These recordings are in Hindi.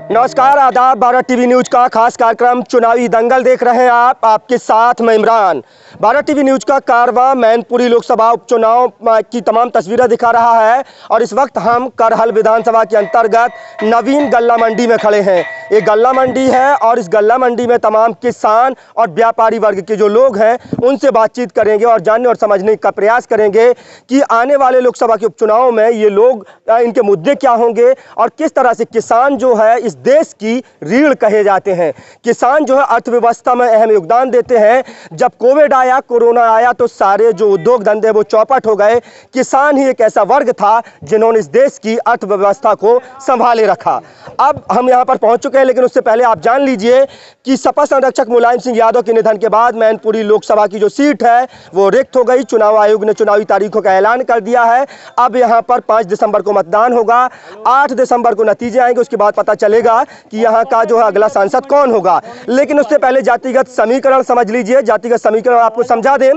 नमस्कार, आदाब। भारत टीवी न्यूज का खास कार्यक्रम चुनावी दंगल देख रहे हैं आप। आपके साथ मैं इमरान। भारत टीवी न्यूज का कारवां मैनपुरी लोकसभा उपचुनाव की तमाम तस्वीरें दिखा रहा है और इस वक्त हम करहल विधानसभा के अंतर्गत नवीन गल्ला मंडी में खड़े हैं। ये गल्ला मंडी है और इस गल्ला मंडी में तमाम किसान और व्यापारी वर्ग के जो लोग हैं उनसे बातचीत करेंगे और जानने और समझने का प्रयास करेंगे कि आने वाले लोकसभा के उपचुनाव में ये लोग इनके मुद्दे क्या होंगे और किस तरह से किसान जो है इस देश की रीढ़ कहे जाते हैं। किसान जो है अर्थव्यवस्था में अहम योगदान देते हैं। जब कोविड आया, कोरोना आया तो सारे जो उद्योग धंधे वो चौपट हो गए। किसान ही एक ऐसा वर्ग था जिन्होंने इस देश की अर्थव्यवस्था को संभाले रखा। अब हम यहाँ पर पहुंच चुके हैं, लेकिन उससे पहले आप जान लीजिए कि सपा संरक्षक मुलायम सिंह यादव के निधन के बाद मैनपुरी लोकसभा की जो सीट है वो रिक्त हो गई। चुनाव आयोग ने चुनावी तारीखों का ऐलान कर दिया है। अब यहाँ पर 5 दिसंबर को मतदान होगा, 8 दिसंबर को नतीजे आएंगे, उसके बाद पता चलेगा कि यहाँ का जो है अगला सांसद कौन होगा। लेकिन उससे पहले जातिगत समीकरण समझ लीजिए। जातिगत समीकरण आपको समझा दें।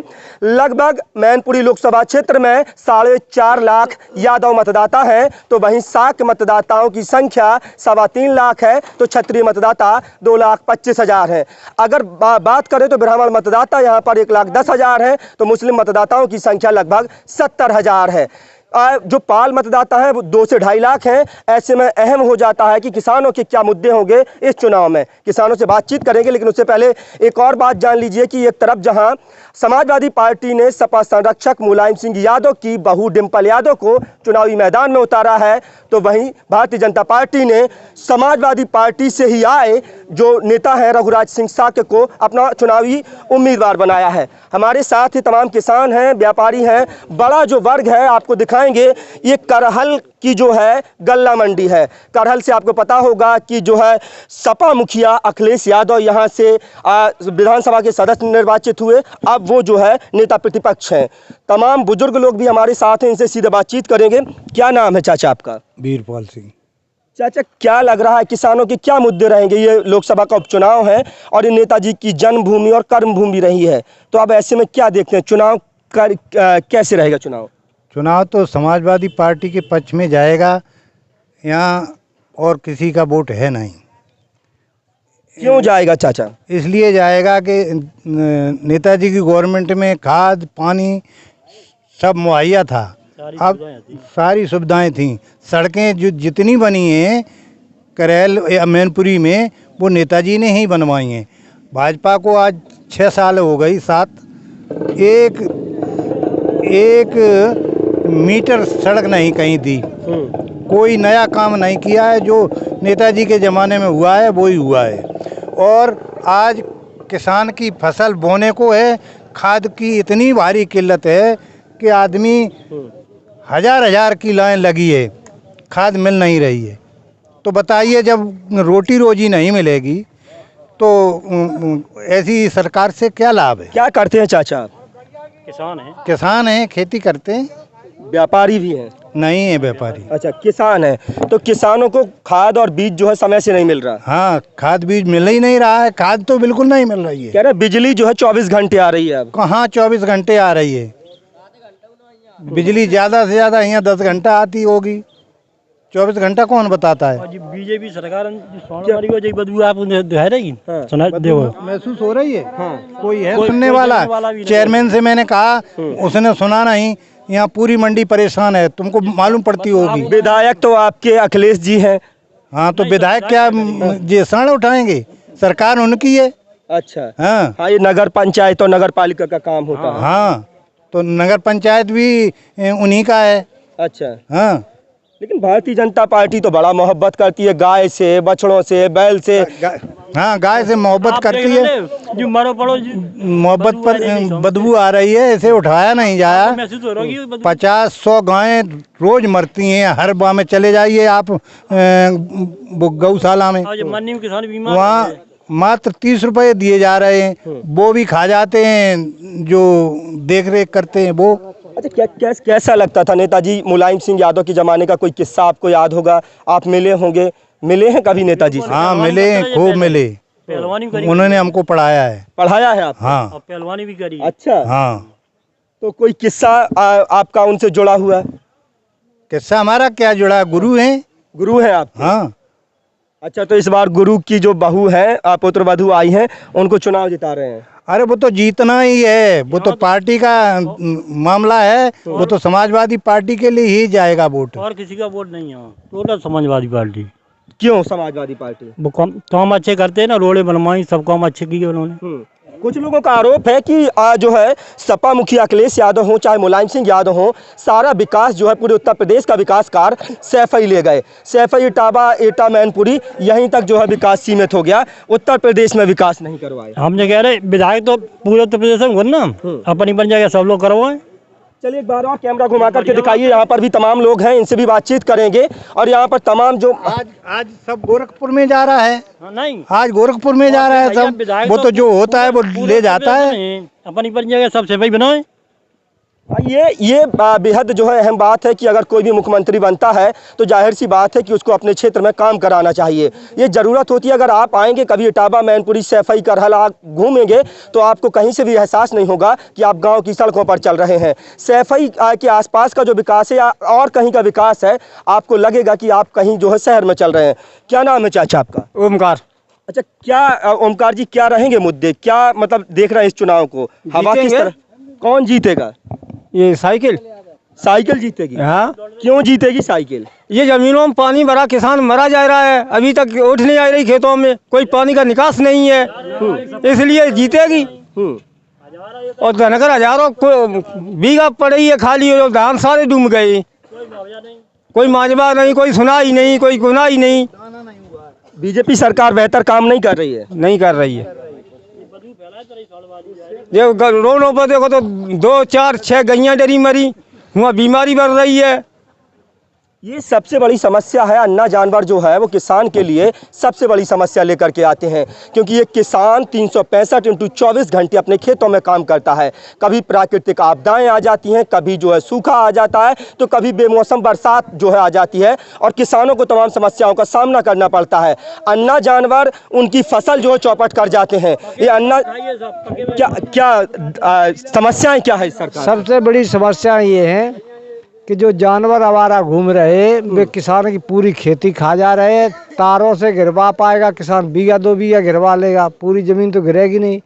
लगभग मैनपुरी लोकसभा क्षेत्र में 4.5 लाख यादव मतदाता हैं, तो वहीं साक मतदाताओं की संख्या 3.25 लाख है, तो क्षत्रिय मतदाता 2,25,000 है। अगर बात करें तो ब्राह्मण मतदाता यहाँ पर 1,10,000 है, तो मुस्लिम मतदाताओं की संख्या लगभग 70,000 है। जो पाल मतदाता है वो 2 से 2.5 लाख हैं। ऐसे में अहम हो जाता है कि किसानों के क्या मुद्दे होंगे इस चुनाव में। किसानों से बातचीत करेंगे, लेकिन उससे पहले एक और बात जान लीजिए कि एक तरफ जहां समाजवादी पार्टी ने सपा संरक्षक मुलायम सिंह यादव की बहू डिंपल यादव को चुनावी मैदान में उतारा है, तो वहीं भारतीय जनता पार्टी ने समाजवादी पार्टी से ही आए जो नेता है रघुराज सिंह साक्य को अपना चुनावी उम्मीदवार बनाया है। हमारे साथ ही तमाम किसान हैं, व्यापारी हैं। बड़ा जो वर्ग है आपको दिखाएंगे, ये करहल की जो है गल्ला मंडी है। करहल से आपको पता होगा कि जो है सपा मुखिया अखिलेश यादव यहाँ से विधानसभा के सदस्य निर्वाचित हुए। अब वो जो है नेता प्रतिपक्ष हैं। तमाम बुजुर्ग लोग भी हमारे साथ हैं, इनसे सीधे बातचीत करेंगे। क्या नाम है चाचा आपका? वीरपाल सिंह। चाचा, क्या लग रहा है किसानों के क्या मुद्दे रहेंगे? ये लोकसभा का उपचुनाव है और ये नेताजी की जन्मभूमि और कर्मभूमि रही है, तो अब ऐसे में क्या देखते हैं चुनाव कैसे रहेगा? चुनाव तो समाजवादी पार्टी के पक्ष में जाएगा, यहाँ और किसी का वोट है नहीं। क्यों जाएगा चाचा? इसलिए जाएगा कि नेताजी की गवर्नमेंट में खाद पानी सब मुहैया था, अब सारी सुविधाएं थी। सड़कें जो जितनी बनी हैं करैल या मैनपुरी में वो नेताजी ने ही बनवाई हैं। भाजपा को आज 6 साल हो गई, 7 एक मीटर सड़क नहीं कहीं दी। कोई नया काम नहीं किया है। जो नेताजी के ज़माने में हुआ है वो ही हुआ है। और आज किसान की फसल बोने को है, खाद की इतनी भारी किल्लत है कि आदमी हजार की लाइन लगी है, खाद मिल नहीं रही है। तो बताइए, जब रोटी रोजी नहीं मिलेगी तो ऐसी सरकार से क्या लाभ है? क्या करते हैं चाचा? किसान हैं, खेती करते हैं। व्यापारी भी हैं? नहीं है व्यापारी। अच्छा, किसान है। तो किसानों को खाद और बीज जो है समय से नहीं मिल रहा? हाँ, खाद बीज मिल ही नहीं रहा है। खाद तो बिल्कुल नहीं मिल रही है। कह रहे बिजली जो है 24 घंटे आ रही है। अब कहाँ 24 घंटे आ रही है? बिजली ज़्यादा से ज़्यादा यहाँ 10 घंटा आती होगी। 24 घंटा कौन बताता है? बीजेपी सरकार बदबू आप महसूस हो रही है। हाँ। कोई है सुनने वाला? चेयरमैन से मैंने कहा, उसने सुना नहीं। यहाँ पूरी मंडी परेशान है, तुमको मालूम पड़ती होगी। विधायक तो आपके अखिलेश जी हैं। हाँ, तो विधायक क्या ये सण उठाएंगे? सरकार उनकी है। अच्छा। हाँ, ये नगर पंचायत और नगर पालिका का काम होता है। हाँ, तो नगर पंचायत भी उन्हीं का है। अच्छा। हाँ, लेकिन भारतीय जनता पार्टी तो बड़ा मोहब्बत करती है गाय से, बछड़ों से, बैल से। हाँ, गाय से मोहब्बत करती है। जो मरो पड़ो मोहब्बत पर बदबू आ रही है, इसे उठाया नहीं जाया। 50-100 गायें रोज मरती हैं। हर बार में चले जाइए आप गौशाला में, वहाँ मात्र 30 रुपए दिए जा रहे हैं। वो भी खा जाते हैं जो देख रेख करते हैं वो। अच्छा, कैसा लगता था नेताजी मुलायम सिंह यादव के ज़माने का? कोई किस्सा आपको याद होगा? आप मिले होंगे, मिले हैं कभी नेताजी से? हाँ, मिले हैं, खूब मिले। उन्होंने हमको पढ़ाया है। पढ़ाया है आप? हाँ, पहलवानी भी करी। अच्छा। हाँ। तो कोई किस्सा आपका उनसे जुड़ा हुआ? किस्सा हमारा क्या जुड़ा? गुरु हैं। गुरु हैं आप? हाँ। अच्छा, तो इस बार गुरु की जो बहू है, पुत्र वधू आई हैं, उनको चुनाव जिता रहे हैं। अरे वो तो जीतना ही है, वो तो पार्टी का मामला है, वो तो समाजवादी पार्टी के लिए ही जाएगा वोट। और किसी का वोट नहीं है, टोटल समाजवादी पार्टी। क्यों समाजवादी पार्टी? वो काम अच्छे करते हैं ना, रोडे बनवाई, सब काम अच्छे किए उन्होंने। कुछ लोगों का आरोप है कि जो है सपा मुखिया अखिलेश यादव हो चाहे मुलायम सिंह यादव हो, सारा विकास जो है पूरे उत्तर प्रदेश का विकास कार्य सैफई ले गए। सैफई, इटावा, एटा, मैनपुरी, यहीं तक जो है विकास सीमित हो गया, उत्तर प्रदेश में विकास नहीं करवाए। हमने कह रहे विधायक तो पूरे उत्तर प्रदेश में ना अपनी बन जाएगा, सब लोग करवाएं। चलिए एक बार और कैमरा घुमा करके दिखाइए, यहाँ पर भी तमाम लोग हैं, इनसे भी बातचीत करेंगे। और यहाँ पर तमाम जो आज सब गोरखपुर में जा रहा है, नहीं आज गोरखपुर में जा रहा है सब, वो तो जो होता है वो ले जाता है। अपनी बन जाएगा, सब सफाई बनाए। ये बेहद जो है अहम बात है कि अगर कोई भी मुख्यमंत्री बनता है तो जाहिर सी बात है कि उसको अपने क्षेत्र में काम कराना चाहिए। ये ज़रूरत होती है। अगर आप आएंगे कभी इटावा, मैनपुरी, सैफई, करहल आप घूमेंगे तो आपको कहीं से भी एहसास नहीं होगा कि आप गांव की सड़कों पर चल रहे हैं। सैफई के आसपास का जो विकास है या और कहीं का विकास है, आपको लगेगा कि आप कहीं जो है शहर में चल रहे हैं। क्या नाम है चाचा आपका? ओमकार। अच्छा, क्या ओमकार जी, क्या रहेंगे मुद्दे, क्या मतलब देख रहे हैं इस चुनाव को? हवा किस तरह, कौन जीतेगा? ये साइकिल जीतेगी। हाँ, क्यों जीतेगी साइकिल? ये जमीनों में पानी भरा, किसान मरा जा रहा है, अभी तक उठ नहीं आ रही खेतों में, कोई पानी का निकास नहीं है, इसलिए जीतेगी। और धनकर हजारों बीघा पड़ी है खाली, धान सारे डूब गए, कोई माजबा नहीं, कोई सुनाई नहीं, कोई गुनाही नहीं। बीजेपी सरकार बेहतर काम नहीं कर रही है। नहीं कर रही है। ये रोडों पर देखो तो 2, 4, 6 गैया डरी मरी, वहाँ बीमारी बढ़ रही है। ये सबसे बड़ी समस्या है। अन्ना जानवर जो है वो किसान के लिए सबसे बड़ी समस्या लेकर के आते हैं, क्योंकि ये किसान 365 × 24 घंटे अपने खेतों में काम करता है। कभी प्राकृतिक आपदाएं आ जाती हैं, कभी जो है सूखा आ जाता है, तो कभी बेमौसम बरसात जो है आ जाती है, और किसानों को तमाम समस्याओं का सामना करना पड़ता है। अन्ना जानवर उनकी फसल जो है चौपट कर जाते हैं। ये अन्ना क्या समस्याएं क्या है सरकार? सबसे बड़ी समस्या ये है कि जो जानवर आवारा घूम रहे, वे किसान की पूरी खेती खा जा रहे हैं। तारों से गिरवा पाएगा किसान, बीघा 2 बीघा गिरवा लेगा, पूरी ज़मीन तो गिरेगी नहीं।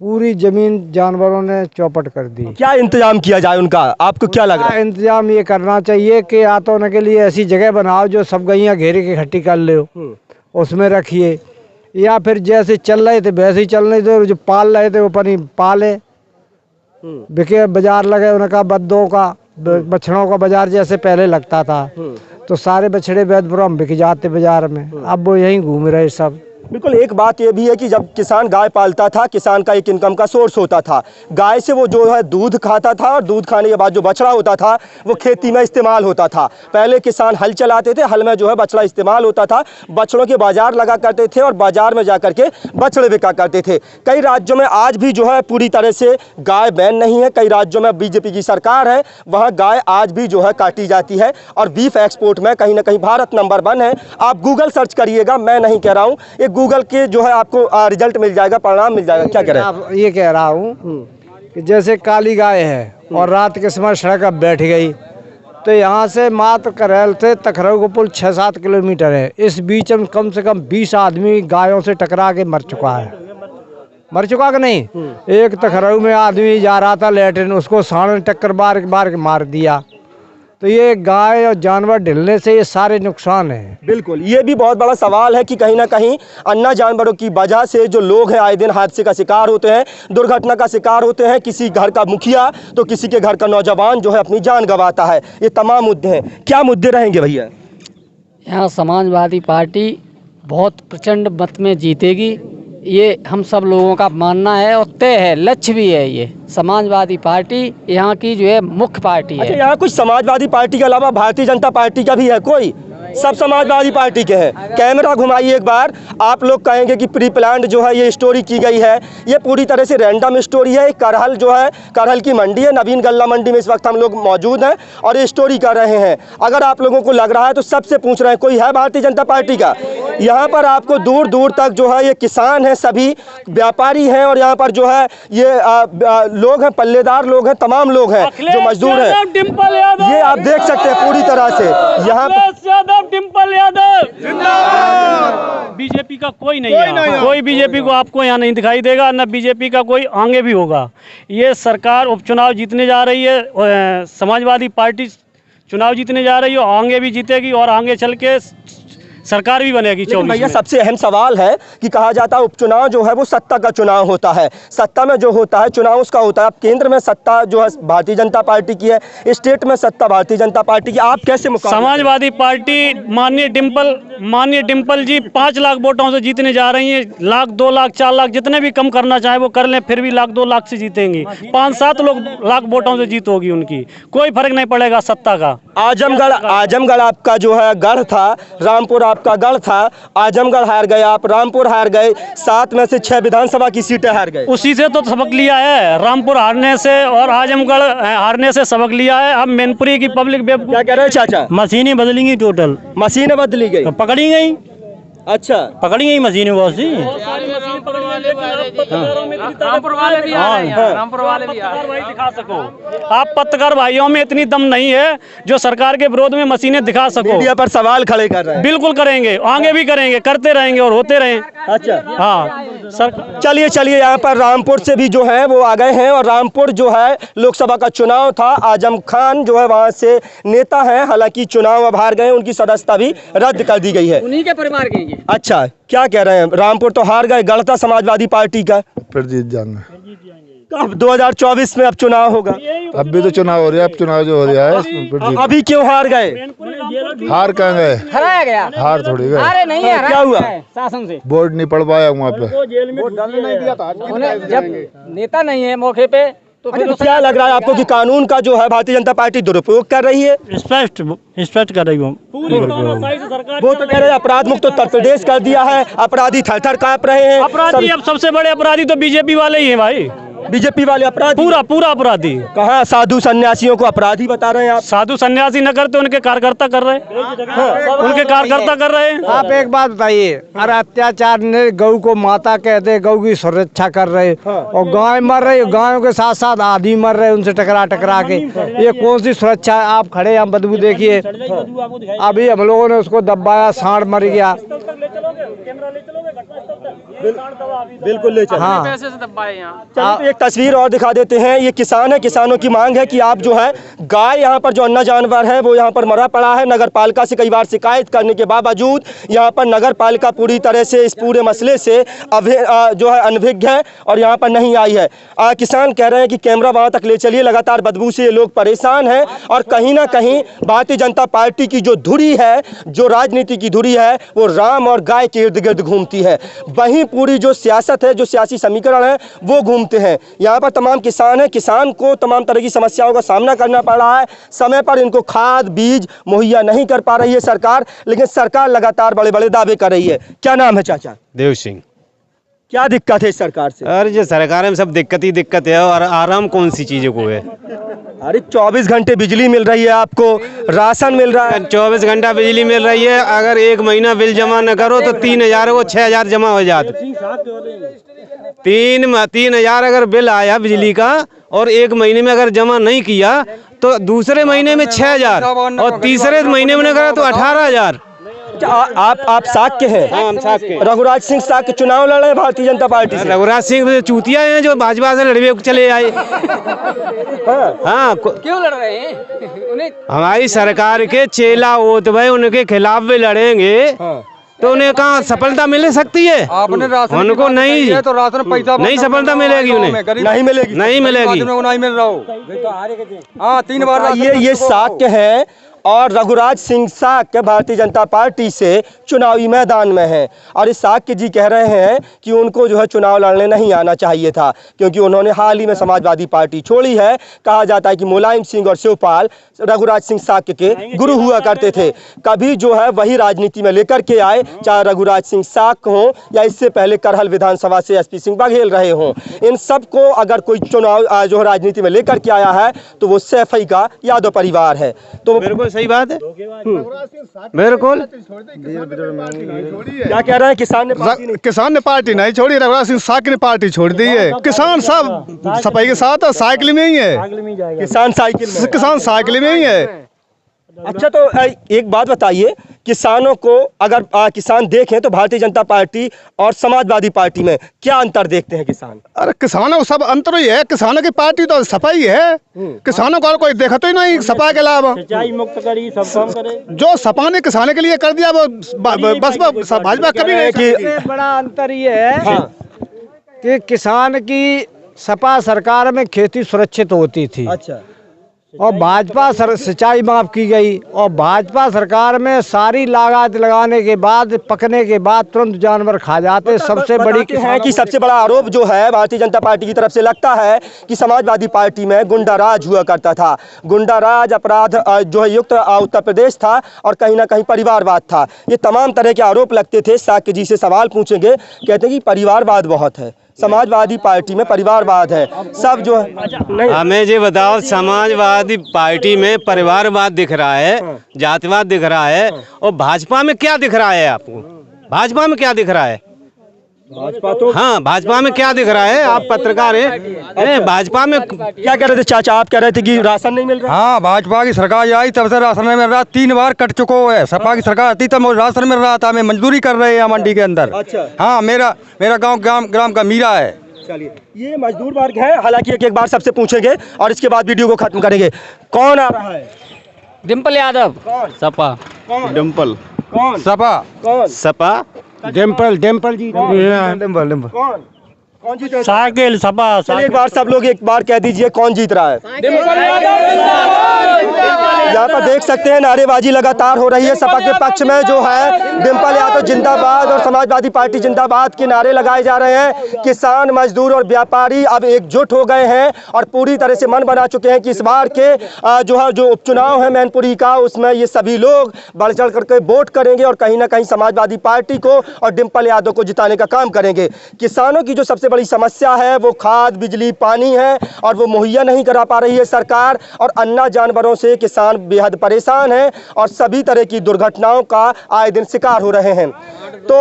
पूरी ज़मीन जानवरों ने चौपट कर दी। क्या इंतजाम किया जाए उनका, आपको क्या लग रहा है? इंतजाम ये करना चाहिए कि या तो उनके लिए ऐसी जगह बनाओ जो सब गैया घेरे के इकट्ठी कर ले, उसमें रखिए, या फिर जैसे चल रहे थे वैसे ही चलने दो, जो पाल रहे थे वो पानी पाले। बिके बाजार लगे उनका, बद्दों का, बछड़ों का बाजार जैसे पहले लगता था, तो सारे बछड़े वैद ब्रह्म बिक जाते बाजार में, अब वो यहीं घूम रहे सब। बिल्कुल। एक बात ये भी है कि जब किसान गाय पालता था, किसान का एक इनकम का सोर्स होता था। गाय से वो जो है दूध खाता था, और दूध खाने के बाद जो बछड़ा होता था वो खेती में इस्तेमाल होता था। पहले किसान हल चलाते थे, हल में जो है बछड़ा इस्तेमाल होता था, बछड़ों के बाजार लगा करते थे और बाजार में जा करके बछड़े बिका करते थे। कई राज्यों में आज भी जो है पूरी तरह से गाय बैन नहीं है। कई राज्यों में बीजेपी की सरकार है, वहाँ गाय आज भी जो है काटी जाती है, और बीफ एक्सपोर्ट में कहीं ना कहीं भारत नंबर 1 है। आप गूगल सर्च करिएगा, मैं नहीं कह रहा हूँ, एक गूगल के जो है आपको रिजल्ट मिल जाएगा, परिणाम मिल जाएगा। क्या कह रहे हैं? ये कह रहा हूँ कि जैसे काली गाय है और रात के समय सड़क पर बैठ गई, तो यहाँ से मात्र करैल से तखरऊ का पुल 6-7 किलोमीटर है। इस बीच में कम से कम 20 आदमी गायों से टकरा के मर चुका है। मर चुका कि नहीं? एक तखरऊ में आदमी जा रहा था लेटरिन, उसको सांड ने टक्कर मार के मार दिया। तो ये गाय और जानवर ढिलने से ये सारे नुकसान हैं। बिल्कुल। ये भी बहुत बड़ा सवाल है कि कहीं ना कहीं अन्ना जानवरों की वजह से जो लोग हैं आए दिन हादसे का शिकार होते हैं, दुर्घटना का शिकार होते हैं। किसी घर का मुखिया तो किसी के घर का नौजवान जो है अपनी जान गंवाता है। ये तमाम मुद्दे हैं। क्या मुद्दे रहेंगे भैया? यहाँ समाजवादी पार्टी बहुत प्रचंड मत में जीतेगी, ये हम सब लोगों का मानना है और तय है, लक्ष्य भी है। ये समाजवादी पार्टी यहाँ की जो है मुख्य पार्टी है। अच्छा, यहाँ कुछ समाजवादी पार्टी के अलावा भारतीय जनता पार्टी का भी है कोई? सब समाजवादी पार्टी के हैं। कैमरा घुमाइए एक बार, आप लोग कहेंगे कि प्री प्लान्ड जो है ये स्टोरी की गई है। ये पूरी तरह से रैंडम स्टोरी है। करहल जो है, करहल की मंडी है, नवीन गल्ला मंडी में इस वक्त हम लोग मौजूद हैं और ये स्टोरी कर रहे हैं। अगर आप लोगों को लग रहा है तो सबसे पूछ रहे हैं, कोई है भारतीय जनता पार्टी का? यहाँ पर आपको दूर दूर तक जो है ये किसान हैं, सभी व्यापारी हैं और यहाँ पर जो है ये लोग हैं, पल्लेदार लोग हैं, तमाम लोग हैं जो मजदूर हैं। ये आप देख सकते हैं पूरी तरह से यहाँ डिम्पल यादव बीजेपी का कोई नहीं है, कोई बीजेपी को आपको यहाँ नहीं दिखाई देगा, न बीजेपी का कोई आगे भी होगा। ये सरकार उपचुनाव जीतने जा रही है, समाजवादी पार्टी चुनाव जीतने जा रही है, आगे भी जीतेगी और आगे चल के सरकार भी बनेगी। लेकिन भैया सबसे अहम सवाल है कि कहा जाता है उपचुनाव जो है वो सत्ता का चुनाव होता है, सत्ता में जो होता है चुनाव उसका होता है। अब केंद्र में सत्ता जो है भारतीय जनता पार्टी की है, स्टेट में सत्ता भारतीय जनता पार्टी की, आप कैसे मुकाबला? समाजवादी पार्टी माननीय डिम्पल जी 5 लाख वोटों से जीतने जा रही हैं। 1 लाख 2 लाख 4 लाख जितने भी कम करना चाहे वो कर लें, फिर भी 1 लाख 2 लाख से जीतेंगी। 5-7 लाख वोटों से जीत होगी उनकी, कोई फर्क नहीं पड़ेगा सत्ता का। आजमगढ़ आपका जो है गढ़ था, रामपुर आपका गढ़ था, आजमगढ़ हार गए आप, रामपुर हार गए, 7 में से 6 विधानसभा की सीटें हार गए। उसी से तो सबक लिया है, रामपुर हारने से और आजमगढ़ हारने से सबक लिया है। अब मैनपुरी की पब्लिक क्या कह रहे हैं चाचा? मशीनें बदलेंगी, टोटल मशीनें बदली गई, पकड़ी गई। अच्छा, पकड़ी गई मशीनें बहुत सी। दिखा सको आप, पत्रकार भाइयों में इतनी दम नहीं है जो सरकार के विरोध में मशीनें दिखा सको। मीडिया पर सवाल खड़े कर रहे हैं। बिल्कुल करेंगे, आगे भी करेंगे, करते रहेंगे और होते रहें। अच्छा, हाँ सर, चलिए यहाँ पर रामपुर से भी जो है वो आ गए हैं और रामपुर जो है लोकसभा का चुनाव था, आजम खान जो है वहाँ से नेता हैं, हालांकि चुनाव अब हार गए, उनकी सदस्यता भी रद्द कर दी गई है। उन्हीं के परिवार के। अच्छा, क्या कह रहे हैं? रामपुर तो हार गए, गढ़ था समाजवादी पार्टी का, फिर जीत जाएंगे। अब 2024 में अब चुनाव होगा। अब भी तो चुनाव हो रहा है, अब चुनाव जो हो रहा है फिर जीत। अभी क्यों हार गए? हार कहाँ गए? हराया गया। हार थोड़ी गए। अरे नहीं है, क्या हुआ? शासन से वोट नहीं पड़ पाया वहाँ पे। उन्हें जब नेता नहीं है मौके पे तो फिर तो क्या लग रहा है आपको कि कानून का जो है भारतीय जनता पार्टी दुरुपयोग कर रही है? स्पष्ट कर रही हूँ। वो तो कह रहे हैं अपराध मुक्त उत्तर प्रदेश कर दिया है, अपराधी थर-थर कांप रहे हैं। अपराधी अब सबसे बड़े अपराधी तो बीजेपी वाले ही हैं भाई, बीजेपी वाले अपराधी, पूरा अपराधी। कहाँ साधु सन्यासियों को अपराधी बता रहे हैं आप? साधु सन्यासी न करते, उनके कार्यकर्ता कर रहे हैं, उनके कार्यकर्ता कर रहे हैं। आप एक बात बताइए, अरे अत्याचार ने गऊ को माता कहते, गऊ की सुरक्षा कर रहे और गाय मर रही, गायों के साथ साथ आदमी मर रहे उनसे टकरा के, ये कौन सी सुरक्षा है? आप खड़े हैं, बदबू देखिए, अभी हम लोगों ने उसको दबाया, सांड मर गया। बिल्कुल ले चलो। हाँ, पैसे से दबाए यहाँ। चलिए एक तस्वीर और दिखा देते हैं। ये किसान है, किसानों की मांग है कि आप जो है गाय, यहाँ पर जो अन्ना जानवर है वो यहाँ पर मरा पड़ा है। नगर पालिका से कई बार शिकायत करने के बावजूद यहाँ पर नगर पालिका पूरी तरह से इस पूरे मसले से जो है अनभिज्ञ है और यहाँ पर नहीं आई है। किसान कह रहे हैं कि कैमरा वहाँ तक ले चलिए, लगातार बदबू से ये लोग परेशान हैं और कहीं ना कहीं भारतीय जनता पार्टी की जो धुरी है, जो राजनीति की धुरी है, वो राम और गाय के इर्द गिर्द घूमती है। वहीं पूरी जो सियासत है, जो सियासी समीकरण है, वो घूमते हैं। यहाँ पर तमाम किसान हैं, किसान को तमाम तरह की समस्याओं का सामना करना पड़ रहा है। समय पर इनको खाद बीज मुहैया नहीं कर पा रही है सरकार, लेकिन सरकार लगातार बड़े बड़े दावे कर रही है। क्या नाम है चाचा? देव सिंह। क्या दिक्कत है सरकार से? अरे जो सरकार में सब दिक्कत है और आराम कौन सी चीज़ों को है? अरे 24 घंटे बिजली मिल रही है आपको, राशन मिल रहा है। 24 घंटा बिजली मिल रही है, अगर 1 महीना बिल जमा न करो तो 3000 को 6000 जमा हो जाते। 3000 अगर बिल आया बिजली का और 1 महीने में अगर जमा नहीं किया तो दूसरे महीने में 6000 और तीसरे महीने में न करा तो 18000। आप साक के हैं? हाँ, हम साक के। रघुराज सिंह साक के चुनाव लड़ रहे हैं भारतीय जनता पार्टी से। रघुराज सिंह चूतिया हैं जो भाजपा से लड़वे चले आए। हाँ, क्यों लड़ रहे हैं? उन्हें हमारी सरकार के चेला होते भाई, उनके खिलाफ भी लड़ेंगे तो उन्हें कहाँ सफलता मिल सकती है? आपने राशन उनको नहीं, तो राशन पैसा नहीं सफलता मिलेगी उन्हें, नहीं मिलेगी, नहीं मिलेगी। नहीं मिल रहा हो। हाँ, 3 बार ये साक्य है और रघुराज सिंह साक्य भारतीय जनता पार्टी से चुनावी मैदान में हैं और इस साक्य जी कह रहे हैं कि उनको जो है चुनाव लड़ने नहीं आना चाहिए था, क्योंकि उन्होंने हाल ही में समाजवादी पार्टी छोड़ी है। कहा जाता है कि मुलायम सिंह और शिवपाल रघुराज सिंह साक्य के गुरु हुआ करते थे, कभी जो है वही राजनीति में लेकर के आए, चाहे रघुराज सिंह साक्य हों या इससे पहले करहल विधानसभा से SP सिंह बघेल रहे हों। इन सबको अगर कोई चुनाव जो राजनीति में लेकर के आया है तो वो सैफई का यादव परिवार है। तो बिल्कुल सही बात है बिल्कुल। क्या कह रहे हैं किसान ने पार्टी नहीं? किसान ने पार्टी नहीं छोड़ी, रघुराज सिंह साकी ने पार्टी छोड़ दी है। किसान सब सफाई के साथ है, साइकिल में ही है, किसान साइकिल में। किसान साइकिल में ही है। अच्छा तो एक बात बताइए, किसानों को अगर किसान देखें तो भारतीय जनता पार्टी और समाजवादी पार्टी में क्या अंतर देखते हैं किसान? अरे किसानों को सब अंतर ही है, किसानों की पार्टी तो सफाई है, किसानों को और कोई देखा तो ही नहीं सफाई के अलावा। सिंचाई मुक्त करी, सब काम करे। जो सपा ने किसानों के लिए कर दिया वो बस भाजपा कभी नहीं की। सबसे बड़ा अंतर ये है कि किसान की सपा सरकार में खेती सुरक्षित होती थी। अच्छा। और भाजपा सिंचाई माफ की गई, और भाजपा सरकार में सारी लागत लगाने के बाद पकने के बाद तुरंत जानवर खा जाते। सबसे बड़ी है कि सबसे बड़ा आरोप जो है भारतीय जनता पार्टी की तरफ से लगता है कि समाजवादी पार्टी में गुंडा राज हुआ करता था। गुंडा राज अपराध जो है युक्त उत्तर प्रदेश था और कहीं ना कहीं परिवारवाद था। ये तमाम तरह के आरोप लगते थे। साक्य जी से सवाल पूछेंगे, कहते हैं कि परिवारवाद बहुत है, समाजवादी पार्टी में परिवारवाद है, सब जो है नहीं। हमें ये बताओ, समाजवादी पार्टी में परिवारवाद दिख रहा है, जातिवाद दिख रहा है, और भाजपा में क्या दिख रहा है आपको? भाजपा में क्या दिख रहा है? भाजपा तो हाँ, भाजपा में क्या दिख रहा है? आप पत्रकार हैं, भाजपा में क्या कह रहे थे चाचा? आप कह रहे थे कि राशन नहीं मिल रहा? हाँ, भाजपा की सरकार आई तब से राशन नहीं मिल रहा, 3 बार कट चुका है। सपा की सरकार आती तब राशन मिल रहा था, हमें मंजूरी कर रहे हैं मंडी के अंदर। अच्छा। हाँ, मेरा गांव ग्राम का मीरा है। चलिए, ये मजदूर वर्ग है। हालांकि एक बार सबसे पूछेंगे और इसके बाद वीडियो को खत्म करेंगे। कौन आ रहा है? डिम्पल यादव, कौन? सपा। कौन? डिम्पल कौन? सपा। कौन? सपा। डिम्पल जी कौन? कौन जीत रहा है? साइकिल सपा। चलिए एक बार सब लोग एक बार कह दीजिए कौन जीत रहा है? यहाँ पर देख सकते हैं नारेबाजी लगातार हो रही है। सपा के पक्ष में जो है डिम्पल यादव जिंदाबाद और समाजवादी पार्टी जिंदाबाद के नारे लगाए जा रहे हैं। किसान, मजदूर और व्यापारी अब एकजुट हो गए हैं और पूरी तरह से मन बना चुके हैं कि इस बार के जो उपचुनाव है मैनपुरी का, उसमें ये सभी लोग बढ़ चढ़ करके वोट करेंगे और कहीं ना कहीं समाजवादी पार्टी को और डिम्पल यादव को जिताने का काम करेंगे। किसानों की जो सबसे बड़ी समस्या है वो खाद, बिजली, पानी है और वो मुहैया नहीं करा पा रही है सरकार, और अन्ना जानवरों से किसान बेहद परेशान हैं और सभी तरह की दुर्घटनाओं का आए दिन शिकार हो रहे हैं। तो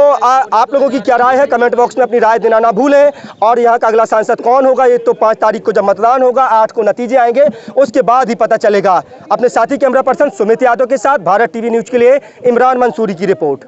आप लोगों की क्या राय है? कमेंट बॉक्स में अपनी राय देना ना भूलें। और यहाँ का अगला सांसद कौन होगा ये तो 5 तारीख को जब मतदान होगा, 8 को नतीजे आएंगे, उसके बाद ही पता चलेगा। अपने साथी कैमरा पर्सन सुमित यादव के साथ भारत टीवी न्यूज के लिए इमरान मंसूरी की रिपोर्ट।